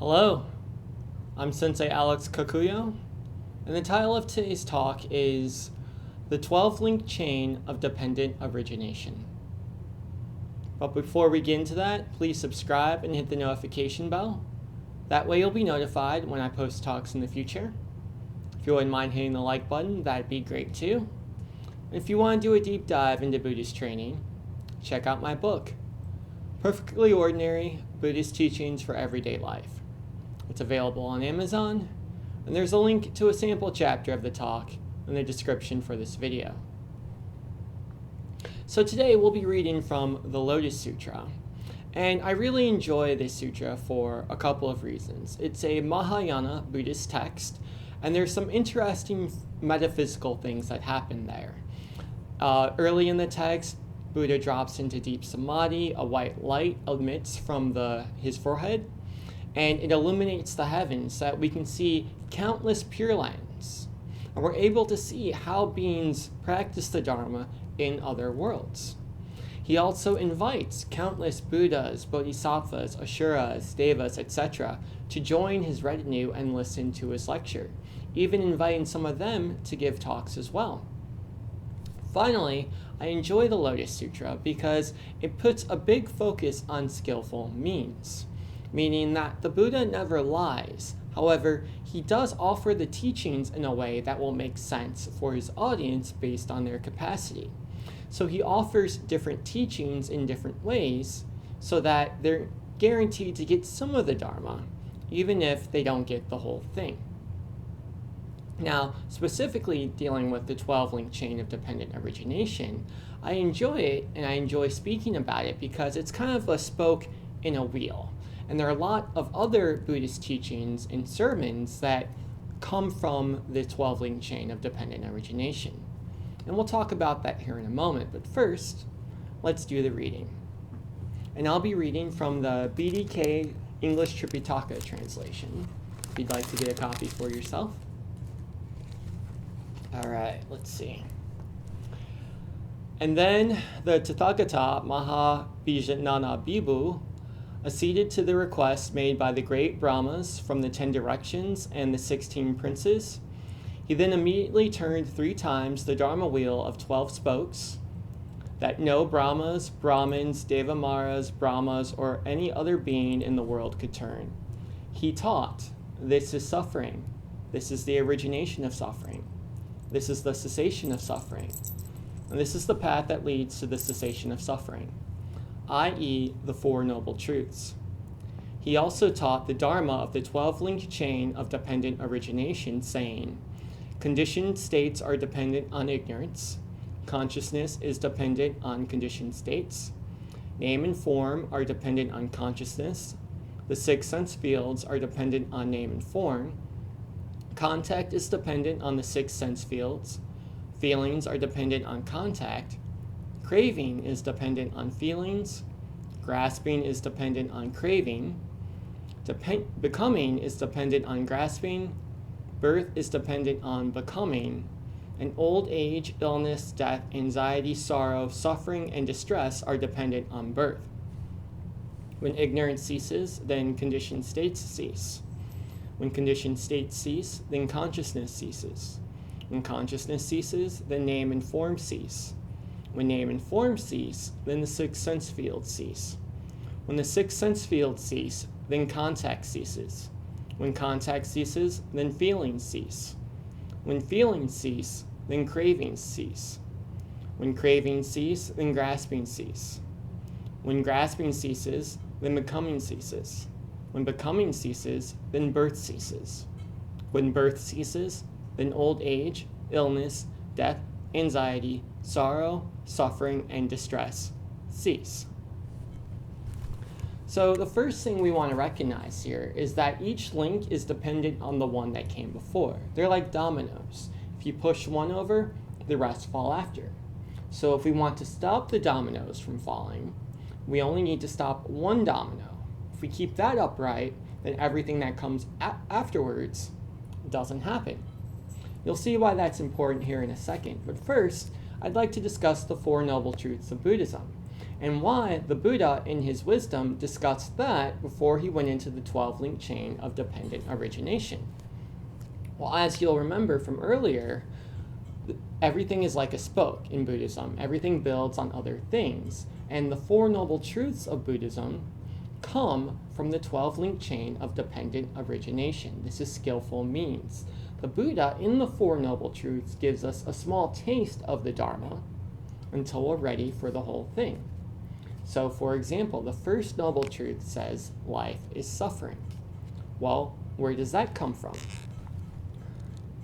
Hello, I'm Sensei Alex Kakuyo, and the title of today's talk is The 12-Link Chain of Dependent Origination. But before we get into that, please subscribe and hit the notification bell. That way you'll be notified when I post talks in the future. If you wouldn't mind hitting the like button, that'd be great too. And if you want to do a deep dive into Buddhist training, check out my book, Perfectly Ordinary Buddhist Teachings for Everyday Life. It's available on Amazon, and there's a link to a sample chapter of the talk in the description for this video. So today we'll be reading from the Lotus Sutra, and I really enjoy this sutra for a couple of reasons. It's a Mahayana Buddhist text, and there's some interesting metaphysical things that happen there. Early in the text, Buddha drops into deep samadhi. A white light emits from his forehead, and it illuminates the heavens so that we can see countless pure lands. And we're able to see how beings practice the Dharma in other worlds. He also invites countless Buddhas, Bodhisattvas, Asuras, Devas, etc. to join his retinue and listen to his lecture, even inviting some of them to give talks as well. Finally, I enjoy the Lotus Sutra because it puts a big focus on skillful means, meaning that the Buddha never lies. However, he does offer the teachings in a way that will make sense for his audience based on their capacity. So he offers different teachings in different ways so that they're guaranteed to get some of the Dharma, even if they don't get the whole thing. Now, specifically dealing with the 12-link chain of dependent origination, I enjoy it and I enjoy speaking about it because it's kind of a spoke in a wheel. And there are a lot of other Buddhist teachings and sermons that come from the 12-link chain of dependent origination. And we'll talk about that here in a moment, but first, let's do the reading. And I'll be reading from the BDK English Tripitaka translation, if you'd like to get a copy for yourself. All right, let's see. And then the Tathagata Mahabhijanana Bhikkhu acceded to the request made by the great Brahmas from the 10 directions and the 16 princes. He then immediately turned 3 times the Dharma wheel of 12 spokes, that no Brahmas, Brahmins, Devamaras, Brahmas, or any other being in the world could turn. He taught, this is suffering. This is the origination of suffering. This is the cessation of suffering. And this is the path that leads to the cessation of suffering, i.e. the Four Noble Truths. He also taught the Dharma of the 12-link chain of dependent origination, saying, conditioned states are dependent on ignorance. Consciousness is dependent on conditioned states. Name and form are dependent on consciousness. The 6 sense fields are dependent on name and form. Contact is dependent on the 6 sense fields. Feelings are dependent on contact. Craving is dependent on feelings. Grasping is dependent on craving. Becoming is dependent on grasping. Birth is dependent on becoming. And old age, illness, death, anxiety, sorrow, suffering, and distress are dependent on birth. When ignorance ceases, then conditioned states cease. When conditioned states cease, then consciousness ceases. When consciousness ceases, then name and form cease. When name and form cease, then the 6 sense fields cease. When the 6 sense fields cease, then contact ceases. When contact ceases, then feelings cease. When feelings cease, then cravings cease. When cravings cease, then grasping cease. When grasping ceases, then becoming ceases. When becoming ceases, then birth ceases. When birth ceases, then old age, illness, death, anxiety, sorrow, suffering, and distress cease. So the first thing we want to recognize here is that each link is dependent on the one that came before. They're like dominoes. If you push one over, the rest fall after. So if we want to stop the dominoes from falling, we only need to stop one domino. If we keep that upright, then everything that comes afterwards doesn't happen. You'll see why that's important here in a second, but first, I'd like to discuss the Four Noble Truths of Buddhism. and why the Buddha, in his wisdom, discussed that before he went into the 12-link chain of dependent origination. Well, as you'll remember from earlier, everything is like a spoke in Buddhism. Everything builds on other things. And the Four Noble Truths of Buddhism come from the 12-link chain of dependent origination. This is skillful means. The Buddha, in the Four Noble Truths, gives us a small taste of the Dharma until we're ready for the whole thing. So, for example, the first Noble Truth says life is suffering. Well, where does that come from?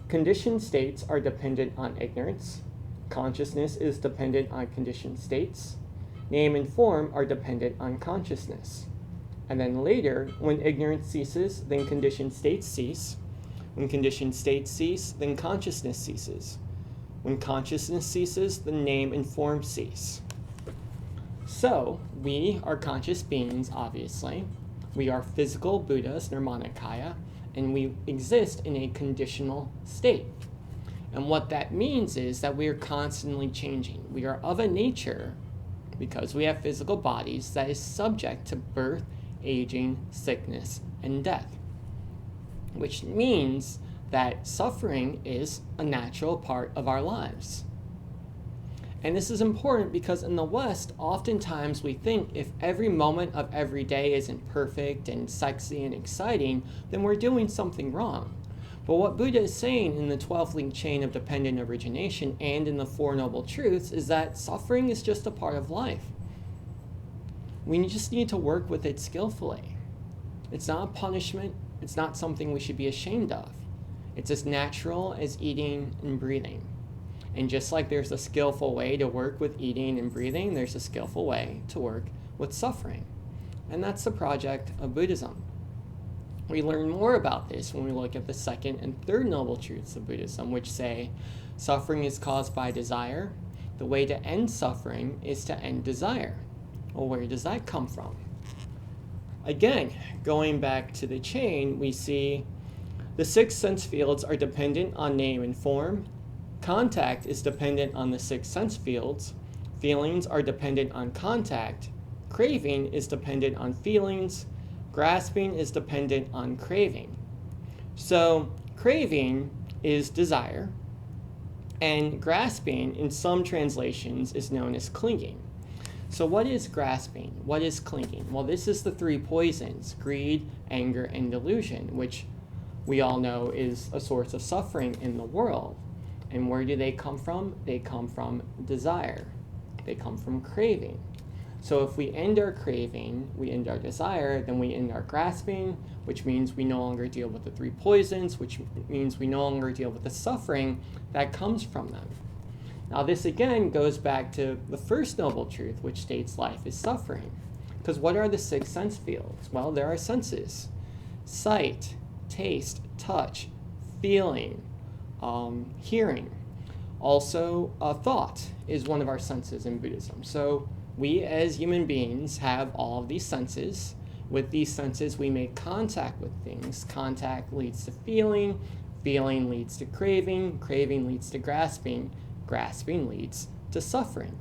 Conditioned states are dependent on ignorance. Consciousness is dependent on conditioned states. Name and form are dependent on consciousness. And then later, when ignorance ceases, then conditioned states cease. When conditioned states cease, then consciousness ceases. When consciousness ceases, then name and form cease. So, we are conscious beings, obviously. We are physical Buddhas, Nirmanakaya, and we exist in a conditional state. And what that means is that we are constantly changing. We are of a nature, because we have physical bodies, that is subject to birth, aging, sickness, and death. Which means that suffering is a natural part of our lives. And this is important because in the West, oftentimes we think if every moment of every day isn't perfect and sexy and exciting, then we're doing something wrong. But what Buddha is saying in the 12-link chain of dependent origination and in the Four Noble Truths is that suffering is just a part of life. We just need to work with it skillfully. It's not a punishment. It's not something we should be ashamed of. It's as natural as eating and breathing. And just like there's a skillful way to work with eating and breathing, there's a skillful way to work with suffering. And that's the project of Buddhism. We learn more about this when we look at the second and third Noble Truths of Buddhism, which say suffering is caused by desire. The way to end suffering is to end desire. Well, where does that come from? Again, going back to the chain, we see the 6 sense fields are dependent on name and form. Contact is dependent on the 6 sense fields. Feelings are dependent on contact. Craving is dependent on feelings. Grasping is dependent on craving. So, craving is desire, and grasping in some translations is known as clinging. So what is grasping? What is clinging? Well, this is the 3 poisons, greed, anger, and delusion, which we all know is a source of suffering in the world. And where do they come from? They come from desire. They come from craving. So if we end our craving, we end our desire, then we end our grasping, which means we no longer deal with the 3 poisons, which means we no longer deal with the suffering that comes from them. Now this again goes back to the first Noble Truth, which states life is suffering. Because what are the 6 sense fields? Well, there are senses. Sight, taste, touch, feeling, hearing. Also, thought is one of our senses in Buddhism. So we as human beings have all of these senses. With these senses, we make contact with things. Contact leads to feeling. Feeling leads to craving. Craving leads to grasping. Grasping leads to suffering.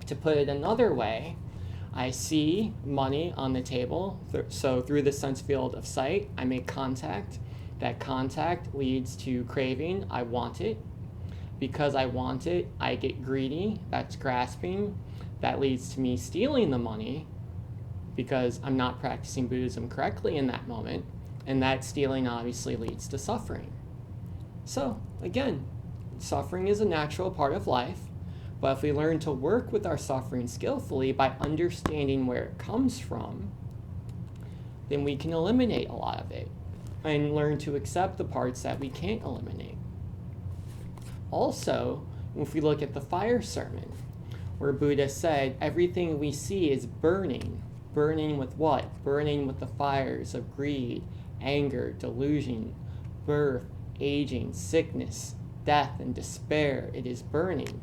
To put it another way, I see money on the table. So through the sense field of sight, I make contact. That contact leads to craving. I want it. Because I want it, I get greedy. That's grasping. That leads to me stealing the money because I'm not practicing Buddhism correctly in that moment. And that stealing obviously leads to suffering. So, again, suffering is a natural part of life. But if we learn to work with our suffering skillfully by understanding where it comes from, then we can eliminate a lot of it and learn to accept the parts that we can't eliminate. Also, if we look at the fire sermon, where Buddha said everything we see is burning. Burning with what? Burning with the fires of greed, anger, delusion, birth, aging, sickness, death, and despair. It is burning.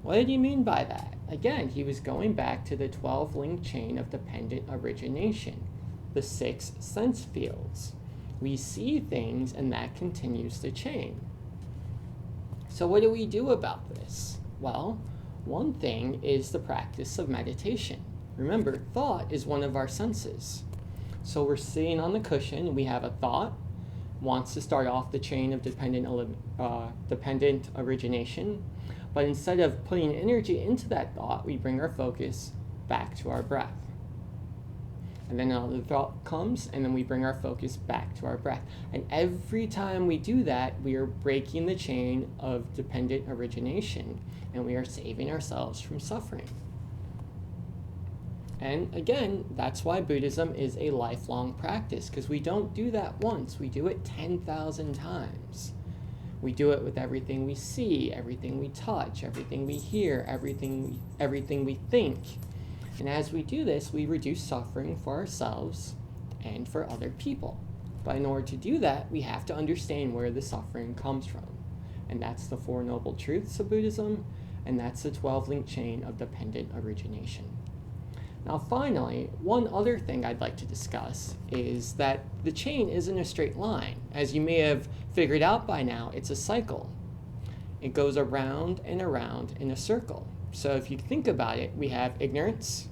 What did he mean by that? Again, he was going back to the 12-link chain of dependent origination, the 6 sense fields. We see things, and that continues the chain. So what do we do about this? Well, One thing is the practice of meditation. Remember, thought is one of our senses. So we're sitting on the cushion, and we have a thought, wants to start off the chain of dependent origination, but instead of putting energy into that thought, we bring our focus back to our breath. And then another thought comes, and then we bring our focus back to our breath. And every time we do that, we are breaking the chain of dependent origination, and we are saving ourselves from suffering. And again, that's why Buddhism is a lifelong practice, because we don't do that once. We do it 10,000 times. We do it with everything we see, everything we touch, everything we hear, everything we think. And as we do this, we reduce suffering for ourselves and for other people. But in order to do that, we have to understand where the suffering comes from. And that's the Four Noble Truths of Buddhism, and that's the 12-link chain of dependent origination. Now finally, one other thing I'd like to discuss is that the chain isn't a straight line. As you may have figured out by now, it's a cycle. It goes around and around in a circle. So if you think about it, we have ignorance,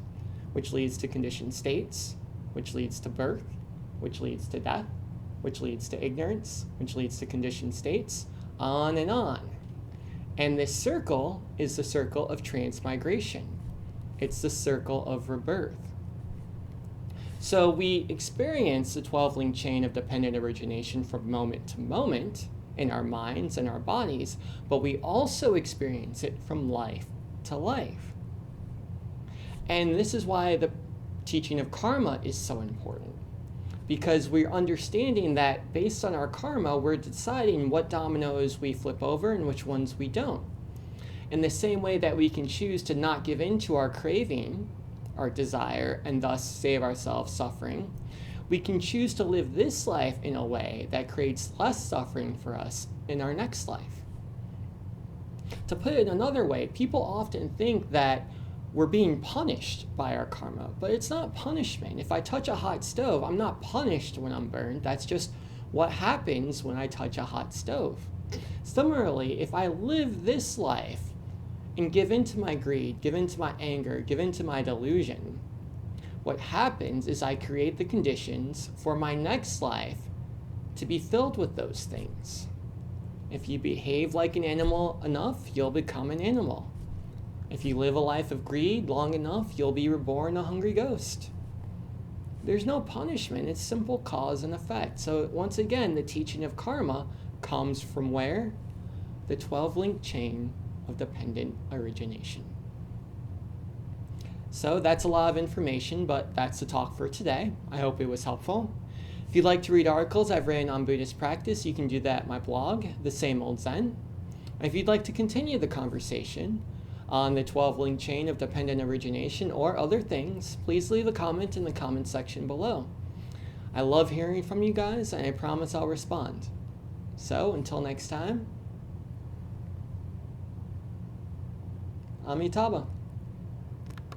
which leads to conditioned states, which leads to birth, which leads to death, which leads to ignorance, which leads to conditioned states, on and on. And this circle is the circle of transmigration. It's the circle of rebirth. So we experience the 12-link chain of dependent origination from moment to moment in our minds and our bodies, but we also experience it from life to life. And this is why the teaching of karma is so important, because we're understanding that based on our karma, we're deciding what dominoes we flip over and which ones we don't. In the same way that we can choose to not give in to our craving, our desire, and thus save ourselves suffering, we can choose to live this life in a way that creates less suffering for us in our next life. To put it another way, people often think that we're being punished by our karma, but it's not punishment. If I touch a hot stove, I'm not punished when I'm burned. That's just what happens when I touch a hot stove. Similarly, if I live this life and give in to my greed, give in to my anger, give in to my delusion, what happens is I create the conditions for my next life to be filled with those things. If you behave like an animal enough, you'll become an animal. If you live a life of greed long enough, you'll be reborn a hungry ghost. There's no punishment, it's simple cause and effect. So once again, the teaching of karma comes from where? The 12-link chain of dependent origination. So that's a lot of information, but that's the talk for today. I hope it was helpful. If you'd like to read articles I've written on Buddhist practice, you can do that at my blog, The Same Old Zen. And if you'd like to continue the conversation on the 12-link chain of dependent origination or other things, please leave a comment in the comment section below. I love hearing from you guys, and I promise I'll respond. So until next time, Amitabha.